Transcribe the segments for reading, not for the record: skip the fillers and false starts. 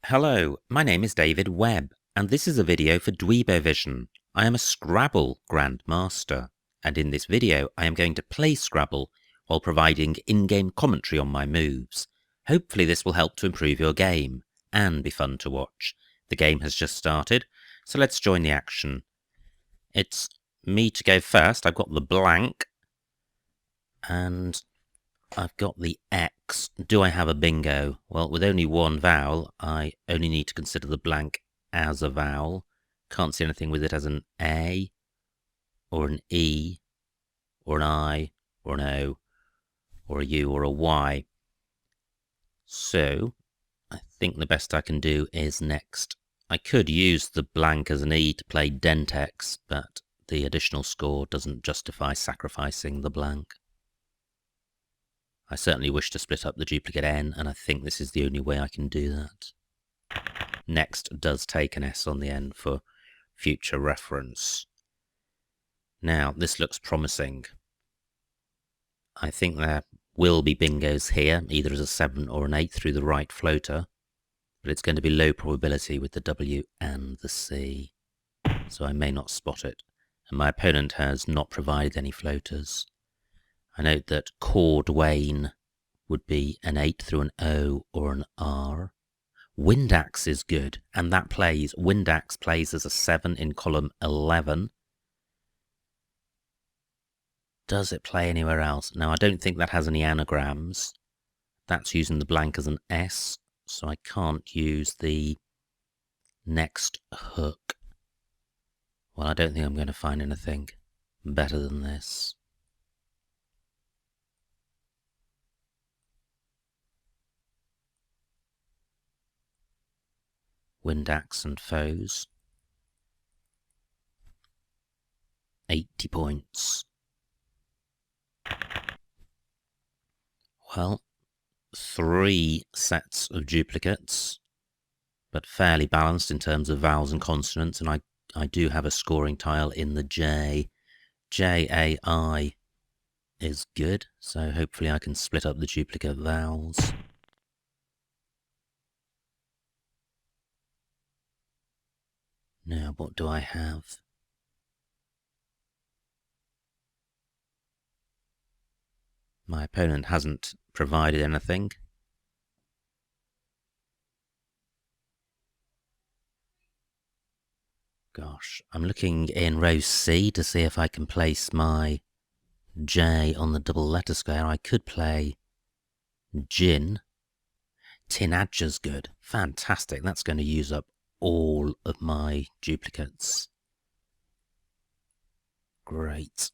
Hello, my name is David Webb, and this is a video for Dweebovision. I am a Scrabble grandmaster, and in this video I am going to play Scrabble while providing in-game commentary on my moves. Hopefully this will help to improve your game, and be fun to watch. The game has just started, so let's join the action. It's me to go first. I've got the blank, and I've got the X. Do I have a bingo? Well, with only one vowel, I only need to consider the blank as a vowel. Can't see anything with it as an A, or an E, or an I, or an O, or a U, or a Y. So, I think the best I can do is next. I could use the blank as an E to play dent X, but the additional score doesn't justify sacrificing the blank. I certainly wish to split up the duplicate N, and I think this is the only way I can do that. Next does take an S on the end for future reference. Now, this looks promising. I think there will be bingos here, either as a 7 or an 8 through the right floater, but it's going to be low probability with the W and the C, so I may not spot it, and my opponent has not provided any floaters. I note that chord Wayne would be an 8 through an O or an R. Windax is good, and that plays. Windax plays as a 7 in column 11. Does it play anywhere else? Now, I don't think that has any anagrams. That's using the blank as an S, so I can't use the next hook. Well, I don't think I'm going to find anything better than this. Windax and foes. 80 points. Well, 3 sets of duplicates, but fairly balanced in terms of vowels and consonants, and I do have a scoring tile in the J. J-A-I is good, so hopefully I can split up the duplicate vowels. Now, what do I have? My opponent hasn't provided anything. Gosh, I'm looking in row C to see if I can place my J on the double letter square. I could play Gin. Tinadja's good. Fantastic. That's going to use up all of my duplicates. Great.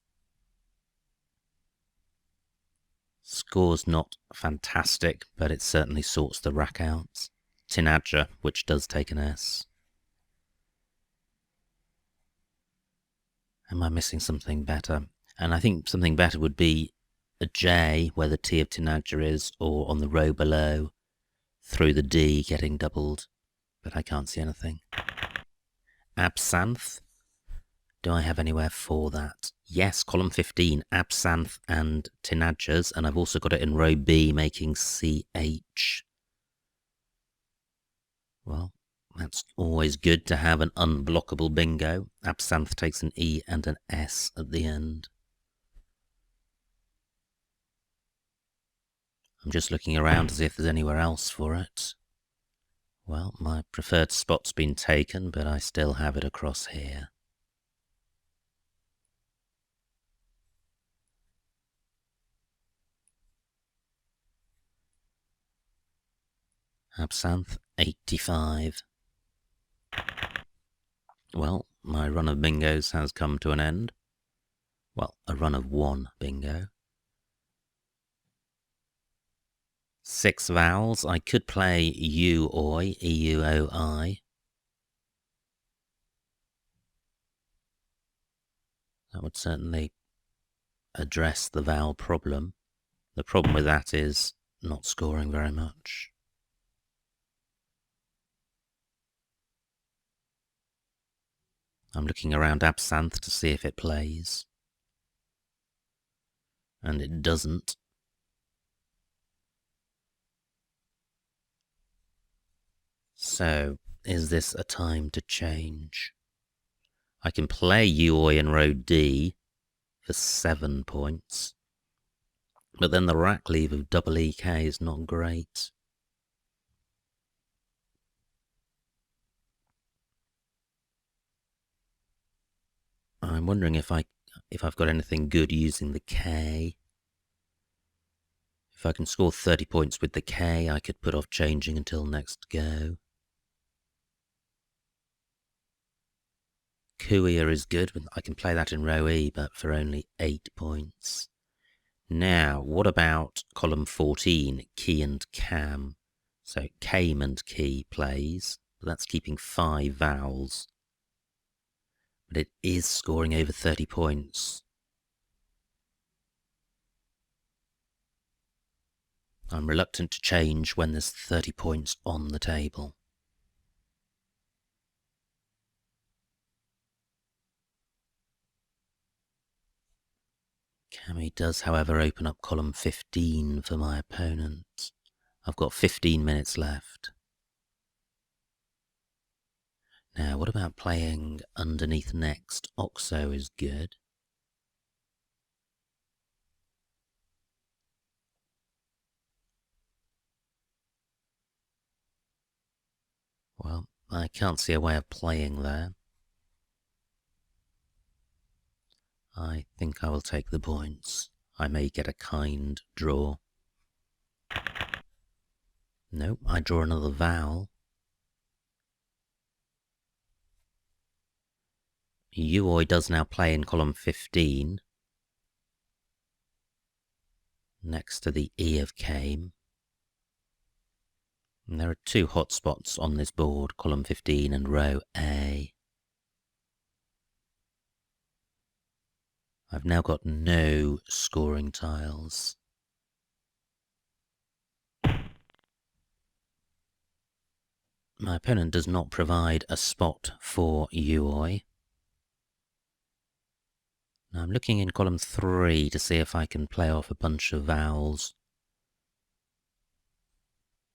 Score's not fantastic, but it certainly sorts the rack out. Tinadja, which does take an S. Am I missing something better? And I think something better would be a J, where the T of Tinadja is, or on the row below, through the D getting doubled. But I can't see anything. Absinthe. Do I have anywhere for that? Yes, column 15, Absinthe and Tinadjas, and I've also got it in row B, making CH. Well, that's always good to have an unblockable bingo. Absinthe takes an E and an S at the end. I'm just looking around to see if there's anywhere else for it. Well, my preferred spot's been taken, but I still have it across here. Absinthe, 85. Well, my run of bingos has come to an end. Well, a run of 1 bingo. 6 vowels. I could play U-Oi, E-U-O-I. That would certainly address the vowel problem. The problem with that is not scoring very much. I'm looking around Absinthe to see if it plays. And it doesn't. So, is this a time to change? I can play Uoi in row D for 7 points. But then the rack leave of double EK is not great. I'm wondering if I've got anything good using the K. If I can score 30 points with the K, I could put off changing until next go. Kuya is good, but I can play that in row E, but for only 8 points. Now, what about column 14, Key and Cam? So Came and Key plays, but that's keeping 5 vowels. But it is scoring over 30 points. I'm reluctant to change when there's 30 points on the table. Cammy does, however, open up column 15 for my opponent. I've got 15 minutes left. Now, what about playing underneath next? Oxo is good. Well, I can't see a way of playing there. I think I will take the points. I may get a kind draw. Nope, I draw another vowel. Uoi does now play in column 15, next to the E of came. And there are 2 hotspots on this board, column 15 and row A. I've now got no scoring tiles. My opponent does not provide a spot for Uoi. Now I'm looking in column 3 to see if I can play off a bunch of vowels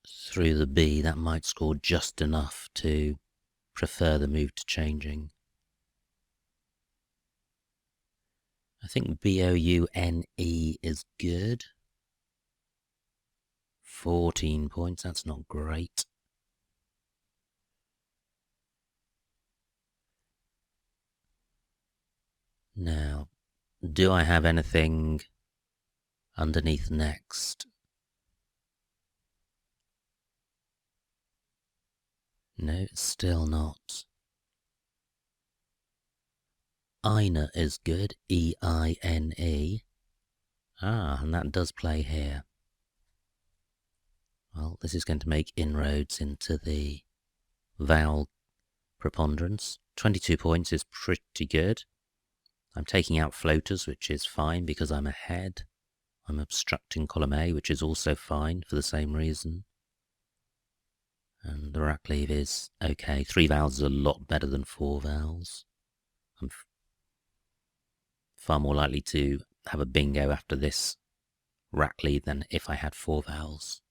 through the B. That might score just enough to prefer the move to changing. I think Boune is good. 14 points, that's not great. Now, do I have anything underneath next? No, still not. Eine is good, E-I-N-E. Ah, and that does play here. Well, this is going to make inroads into the vowel preponderance. 22 points is pretty good. I'm taking out floaters, which is fine because I'm ahead. I'm obstructing column A, which is also fine for the same reason. And the rack leave is okay. 3 vowels is a lot better than 4 vowels. I'm far more likely to have a bingo after this rack leave than if I had 4 vowels.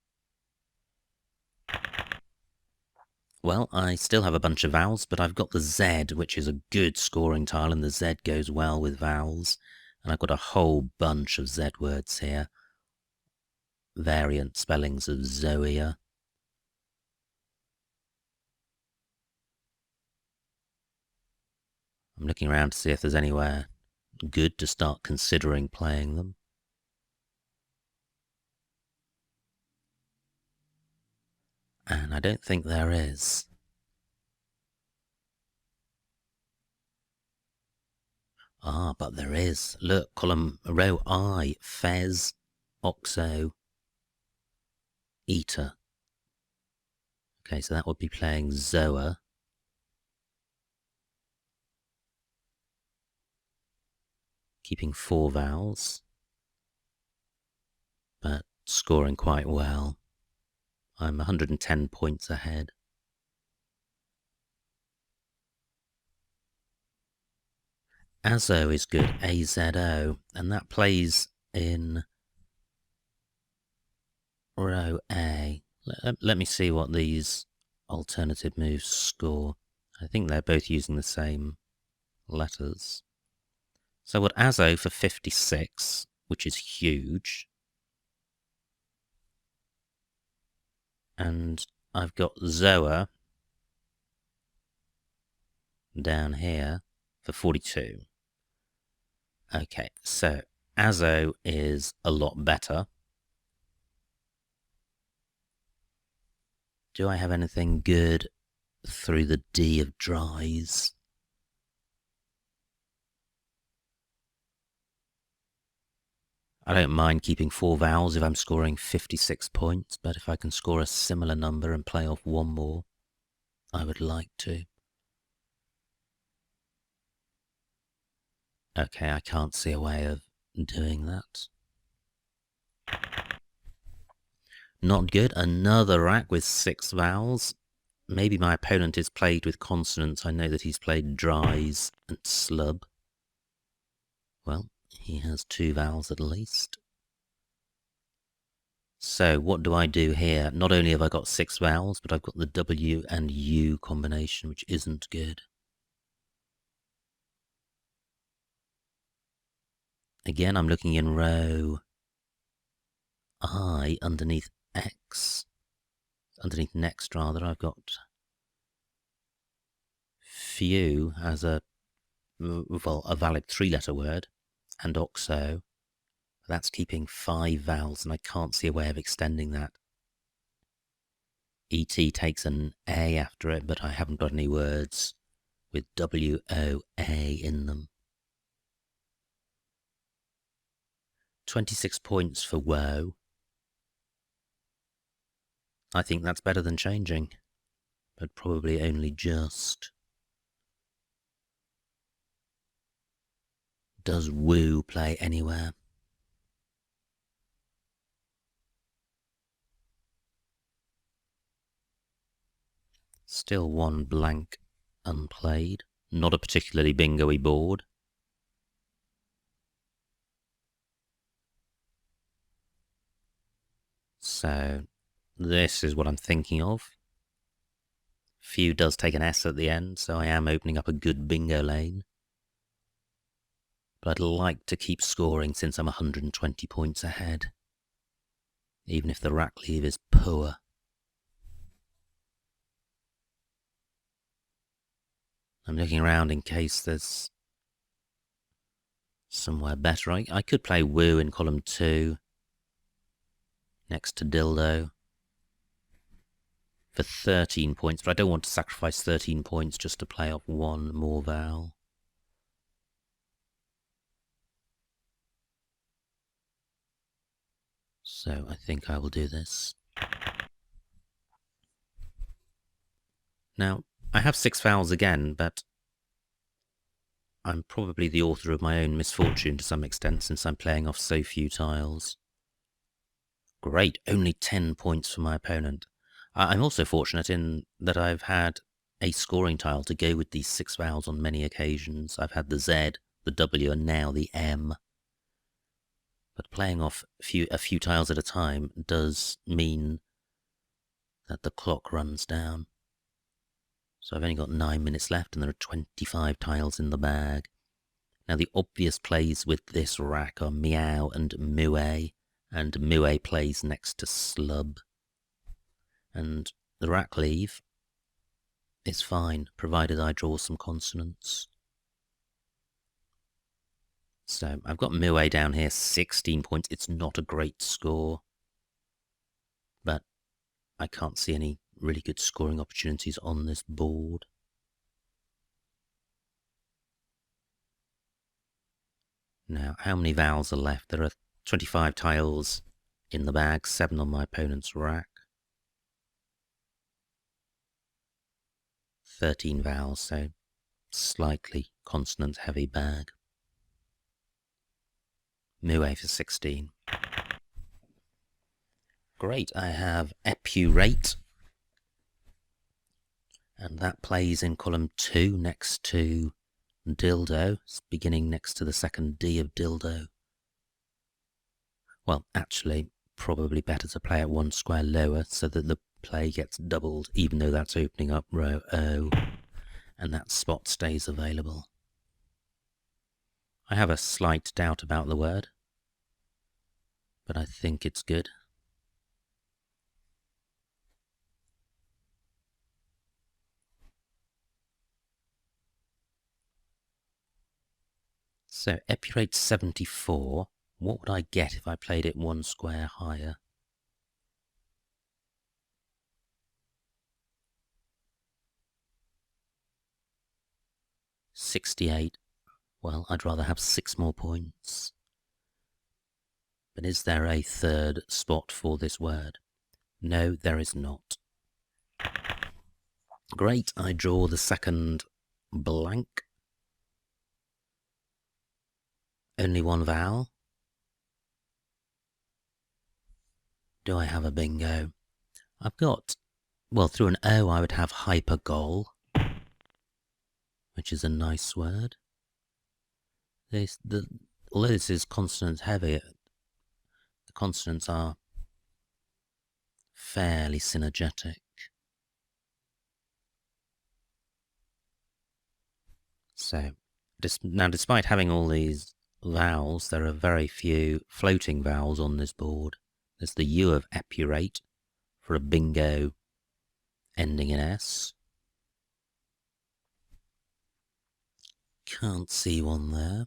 Well, I still have a bunch of vowels, but I've got the Z, which is a good scoring tile, and the Z goes well with vowels. And I've got a whole bunch of Z words here. Variant spellings of Zoea. I'm looking around to see if there's anywhere good to start considering playing them. And I don't think there is. Ah, but there is. Look, row I, Fez, Oxo, Eta. Okay, so that would be playing Zoa. Keeping 4 vowels, but scoring quite well. I'm 110 points ahead. Azo is good, A-Z-O, and that plays in row A. Let me see what these alternative moves score. I think they're both using the same letters. So what Azo for 56, which is huge. And I've got Zoa down here for 42. Okay, so Azo is a lot better. Do I have anything good through the D of Dries? I don't mind keeping 4 vowels if I'm scoring 56 points, but if I can score a similar number and play off one more, I would like to. Okay, I can't see a way of doing that. Not good. Another rack with 6 vowels. Maybe my opponent is plagued with consonants. I know that he's played dries and slub. Well, he has 2 vowels at least. So what do I do here? Not only have I got 6 vowels, but I've got the W and U combination, which isn't good. Again, I'm looking in row I underneath X. Underneath next, rather, I've got few as a valid 3-letter word, and oxo. That's keeping 5 vowels, and I can't see a way of extending that. ET takes an A after it, but I haven't got any words with W-O-A in them. 26 points for woe. I think that's better than changing, but probably only just. Does woo play anywhere? Still one blank unplayed. Not a particularly bingo-y board. So this is what I'm thinking of. Few does take an S at the end, so I am opening up a good bingo lane. But I'd like to keep scoring since I'm 120 points ahead, even if the rack leave is poor. I'm looking around in case there's somewhere better. I could play woo in column 2, next to dildo, for 13 points, but I don't want to sacrifice 13 points just to play off one more vowel. So I think I will do this. Now, I have 6 vowels again, but I'm probably the author of my own misfortune to some extent since I'm playing off so few tiles. Great, only 10 points for my opponent. I'm also fortunate in that I've had a scoring tile to go with these 6 vowels on many occasions. I've had the Z, the W, and now the M. But playing off a few tiles at a time does mean that the clock runs down. So I've only got 9 minutes left and there are 25 tiles in the bag. Now the obvious plays with this rack are Meow and Muay, and Muay plays next to Slub. And the rack leave is fine, provided I draw some consonants. So I've got Muay down here, 16 points. It's not a great score, but I can't see any really good scoring opportunities on this board. Now, how many vowels are left? There are 25 tiles in the bag, 7 on my opponent's rack. 13 vowels, so slightly consonant-heavy bag. Muay for 16. Great, I have epurate. And that plays in column 2 next to dildo. It's beginning next to the second D of dildo. Well, actually, probably better to play it one square lower so that the play gets doubled, even though that's opening up row O, and that spot stays available. I have a slight doubt about the word, but I think it's good. So, epurate 74. What would I get if I played it one square higher? $68. Well, I'd rather have 6 more points. But is there a third spot for this word? No, there is not. Great, I draw the second blank. Only one vowel. Do I have a bingo? I've got, well, through an O I would have hypergoal, which is a nice word. Although this is consonant heavy, the consonants are fairly synergetic. So, now despite having all these vowels, there are very few floating vowels on this board. There's the U of epurate for a bingo ending in S. Can't see one there.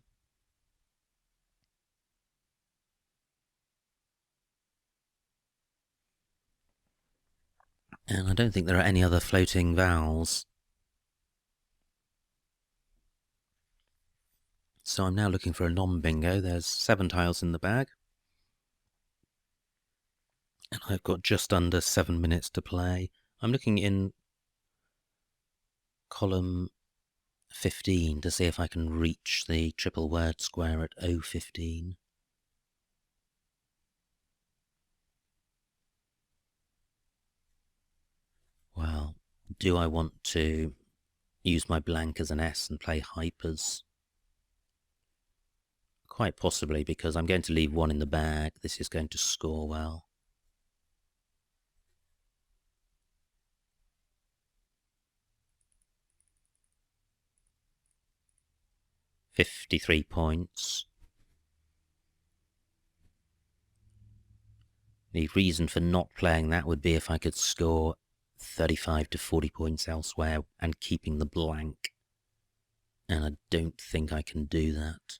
And I don't think there are any other floating vowels. So I'm now looking for a non-bingo. There's 7 tiles in the bag. And I've got just under 7 minutes to play. I'm looking in column 15 to see if I can reach the triple word square at O15. Well, do I want to use my blank as an S and play hypers? Quite possibly, because I'm going to leave 1 in the bag. This is going to score well. $53 points. The reason for not playing that would be if I could score 35 to 40 points elsewhere and keeping the blank. And I don't think I can do that.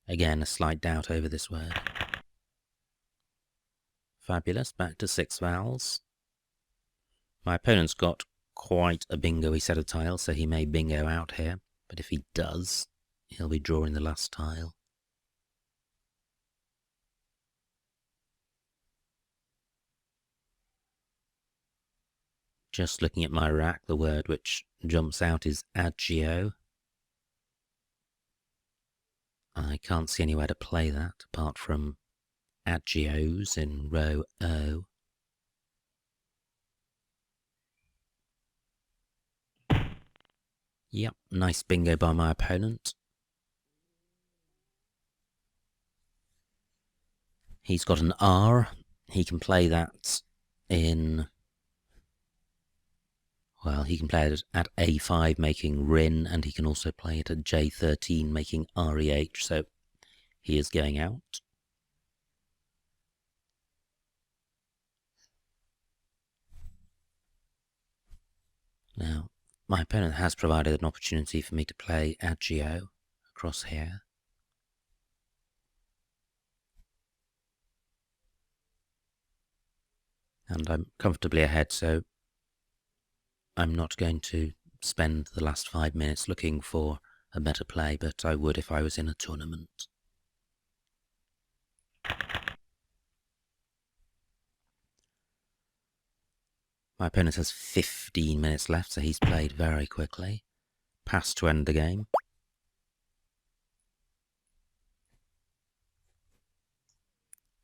Again, a slight doubt over this word. Fabulous, back to 6 vowels. My opponent's got quite a bingo-y set of tiles, so he may bingo out here. But if he does, he'll be drawing the last tile. Just looking at my rack, the word which jumps out is agio. I can't see anywhere to play that apart from agios in row O. Yep, nice bingo by my opponent. He's got an R. He can play that in... Well, he can play it at A5 making Rin, and he can also play it at J13 making REH, so he is going out. Now, my opponent has provided an opportunity for me to play agio across here. And I'm comfortably ahead, so I'm not going to spend the last 5 minutes looking for a better play, but I would if I was in a tournament. My opponent has 15 minutes left, so he's played very quickly. Pass to end the game.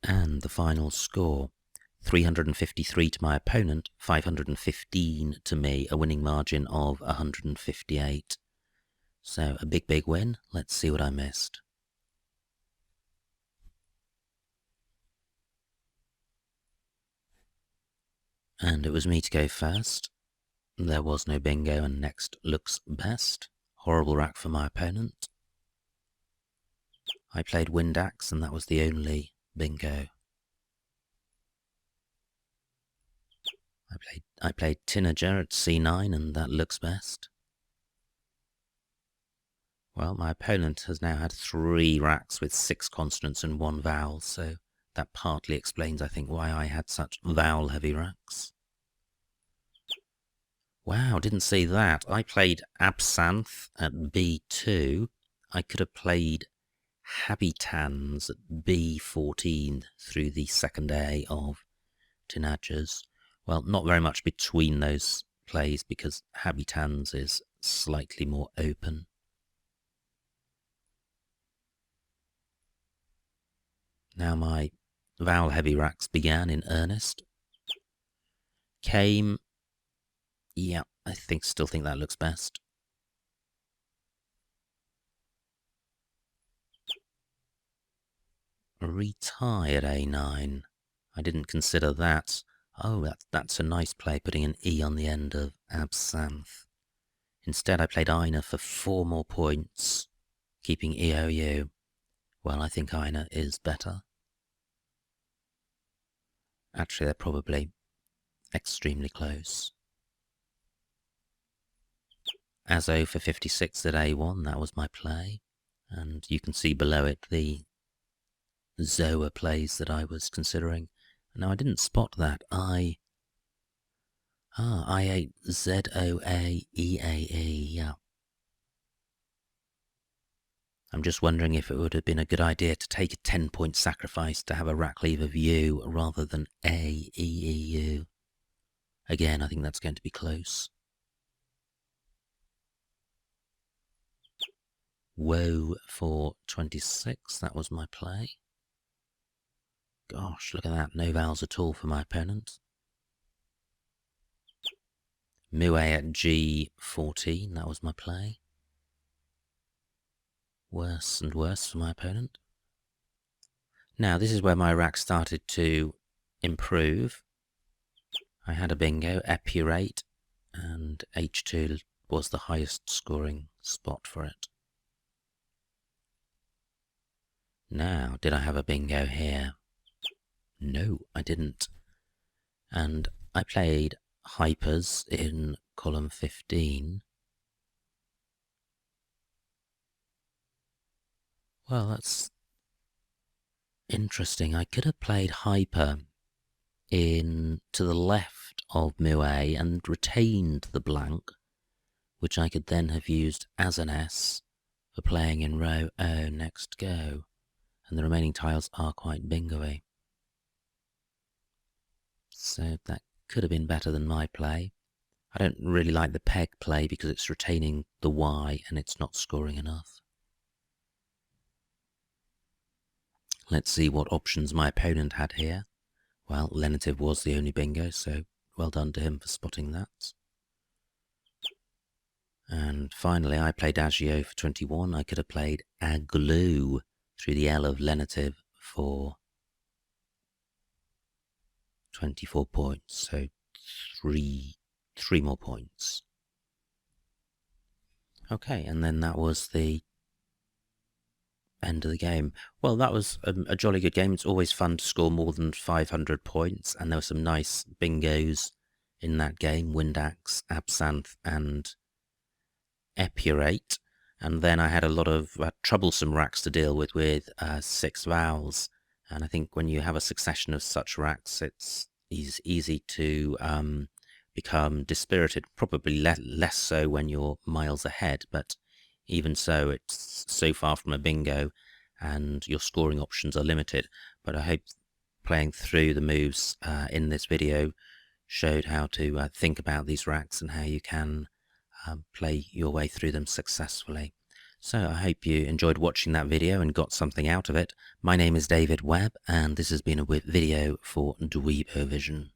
And the final score. 353 to my opponent, 515 to me, a winning margin of 158. So a big win. Let's see what I missed. And it was me to go first. There was no bingo, and next looks best. Horrible rack for my opponent. I played wind axe, and that was the only bingo. I played tinager at c9, and that looks best. Well, my opponent has now had 3 racks with 6 consonants and 1 vowel, so that partly explains, I think, why I had such vowel-heavy racks. Wow, didn't see that. I played absinthe at b2. I could have played habitans at b14 through the second A of tinagers. Well, not very much between those plays because habitans is slightly more open. Now my vowel-heavy racks began in earnest. Came... Yeah, I still think that looks best. Retie at a9. I didn't consider that. Oh, that's a nice play, putting an E on the end of absinthe. Instead, I played Eine for 4 more points, keeping EOU. Well, I think Eine is better. Actually, they're probably extremely close. Azo for 56 at A1, that was my play. And you can see below it the Zoa plays that I was considering. Now, I didn't spot that. I8 ZOA EAE, yeah. I'm just wondering if it would have been a good idea to take a 10-point sacrifice to have a rack leave of U rather than AEEU. Again, I think that's going to be close. Woe for 26, that was my play. Gosh, look at that, no vowels at all for my opponent. Mue at G14, that was my play. Worse and worse for my opponent. Now, this is where my rack started to improve. I had a bingo, epurate, and H2 was the highest scoring spot for it. Now, did I have a bingo here? No, I didn't. And I played hypers in column 15. Well, that's interesting. I could have played hyper in to the left of Mue and retained the blank, which I could then have used as an S for playing in row O next go, and the remaining tiles are quite bingo-y. So that could have been better than my play. I don't really like the peg play because it's retaining the Y and it's not scoring enough. Let's see what options my opponent had here. Well, lenitive was the only bingo, so well done to him for spotting that. And finally, I played Agio for 21. I could have played Aglu through the L of lenitive for 24 points, so three more points. Okay, and then that was the end of the game. Well, that was a jolly good game. It's always fun to score more than 500 points, and there were some nice bingos in that game, wind axe, absinthe, and epurate. And then I had a lot of troublesome racks to deal with 6 vowels. And I think when you have a succession of such racks, it's easy to become dispirited, probably less so when you're miles ahead, but even so, it's so far from a bingo and your scoring options are limited. But I hope playing through the moves in this video showed how to think about these racks and how you can play your way through them successfully. So I hope you enjoyed watching that video and got something out of it. My name is DWEEB, and this has been a video for Dweebovision.